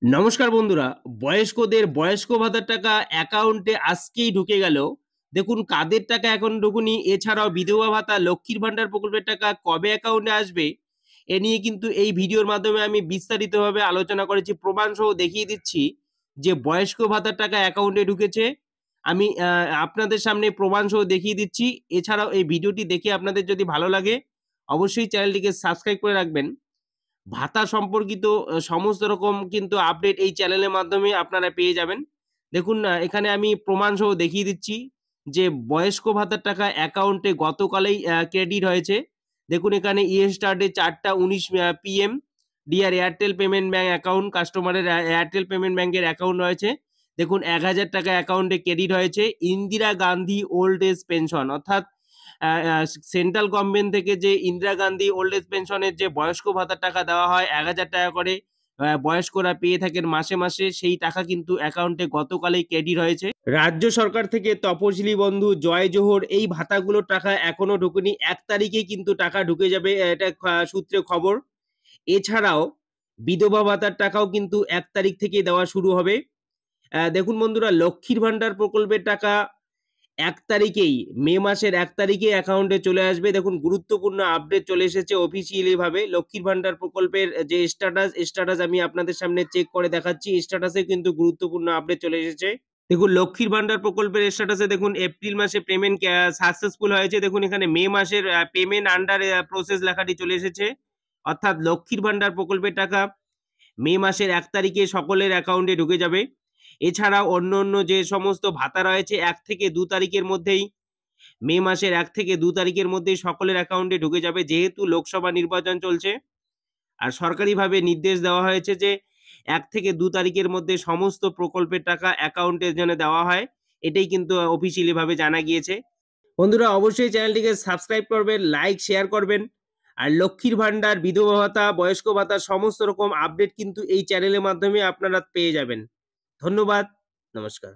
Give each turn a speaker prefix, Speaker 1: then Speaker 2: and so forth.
Speaker 1: নমস্কার বন্ধুরা, বয়স্কদের বয়স্ক ভাতার টাকা অ্যাকাউন্টে আজকেই ঢুকে গেল। দেখুন কাদের টাকা এখন ঢুকুনি, এছাড়াও বিধবা ভাতা, লক্ষ্মীর ভান্ডার প্রকল্পের টাকা কবে অ্যাকাউন্টে আসবে, এ নিয়ে কিন্তু এই ভিডিওর মাধ্যমে আমি বিস্তারিতভাবে আলোচনা করেছি। প্রমাণ সহ দেখিয়ে দিচ্ছি যে বয়স্ক ভাতার টাকা অ্যাকাউন্টে ঢুকেছে। আমি আপনাদের সামনে প্রমাণ সহ দেখিয়ে দিচ্ছি। এছাড়াও এই ভিডিওটি দেখে আপনাদের যদি ভালো লাগে, অবশ্যই চ্যানেলটিকে সাবস্ক্রাইব করে রাখবেন। ভাতা সম্পর্কিত সমস্ত রকম কিন্তু আপডেট এই চ্যানেলের মাধ্যমে আপনারা পেয়ে যাবেন। দেখুন না, এখানে আমি প্রমাণসহ দেখিয়ে দিচ্ছি যে বয়স্ক ভাতার টাকা অ্যাকাউন্টে গতকালেই ক্রেডিট হয়েছে। দেখুন এখানে ইয়েস্টারডে 4টা 19 PM dear Airtel payment bank account কাস্টমারের এয়ারটেল পেমেন্ট ব্যাংকের অ্যাকাউন্ট রয়েছে। দেখুন ১,০০০ টাকা অ্যাকাউন্টে ক্রেডিট হয়েছে। Indira Gandhi old age pension অর্থাৎ সেন্ট্রাল গভর্নমেন্ট থেকে যে ইন্দিরা গান্ধী ওল্ড এজ পেনশনের যে বয়স্ক ভাতার টাকা দেওয়া হয় ১,০০০ টাকা করে বয়স্করা পেয়ে থাকেন মাসে মাসে, সেই টাকা কিন্তু অ্যাকাউন্টে গতকালই ক্রেডিট হয়েছে। রাজ্য সরকার থেকে তপশিলি বন্ধু, জয় জোহর এই ভাতাগুলোর টাকা এখনো ঢোকেনি। ১ তারিখে কিন্তু টাকা ঢুকে যাবে, এটা সূত্রে খবর। এছাড়াও বিধবা ভাতার টাকাও কিন্তু ১ তারিখ থেকে দেওয়া শুরু হবে। দেখুন বন্ধুরা, লক্ষ্মীর ভান্ডার প্রকল্পের টাকা ১ তারিখেই, মে মাসের ১ তারিখে অ্যাকাউন্টে চলে আসবে। দেখুন গুরুত্বপূর্ণ আপডেট চলে এসেছে অফিসিয়ালি ভাবে। লক্ষ্মীর ভান্ডার প্রকল্পের যে স্ট্যাটাস আমি আপনাদের সামনে চেক করে দেখাচ্ছি। স্ট্যাটাসে কিন্তু গুরুত্বপূর্ণ আপডেট চলে এসেছে। দেখুন লক্ষ্মীর ভান্ডার প্রকল্পের স্ট্যাটাসে দেখুন এপ্রিল মাসে পেমেন্ট সাকসেসফুল হয়েছে। দেখুন এখানে মে মাসের পেমেন্ট আন্ডার প্রসেস লেখাটি চলে এসেছে। অর্থাৎ লক্ষ্মীর ভান্ডার প্রকল্পের টাকা মে মাসের ১ তারিখে সকলের অ্যাকাউন্টে ঢুকে যাবে। এছাড়াও অন্য যে সমস্ত ভাতা রয়েছে ১ থেকে ২ তারিখের মধ্যেই, মে মাসের ১ থেকে ২ তারিখের মধ্যেই সকলের অ্যাকাউন্টে ঢুকে যাবে। যেহেতু লোকসভা নির্বাচন চলছে আর সরকারিভাবে নির্দেশ দেওয়া হয়েছে যে ১ থেকে ২ তারিখের মধ্যে সমস্ত প্রকল্পের টাকা অ্যাকাউন্টে যেন দেওয়া হয়। এটাই কিন্তু অফিসিয়ালি ভাবে জানা গিয়েছে। বন্ধুরা অবশ্যই চ্যানেলটিকে সাবস্ক্রাইব করবেন, লাইক, শেয়ার করবেন। আর লক্ষ্মীর ভান্ডার, বিধবা ভাতা, বয়স্ক ভাতা সমস্ত রকম আপডেট কিন্তু এই চ্যানেলের মাধ্যমে আপনারা পেয়ে যাবেন। ধন্যবাদ। নমস্কার।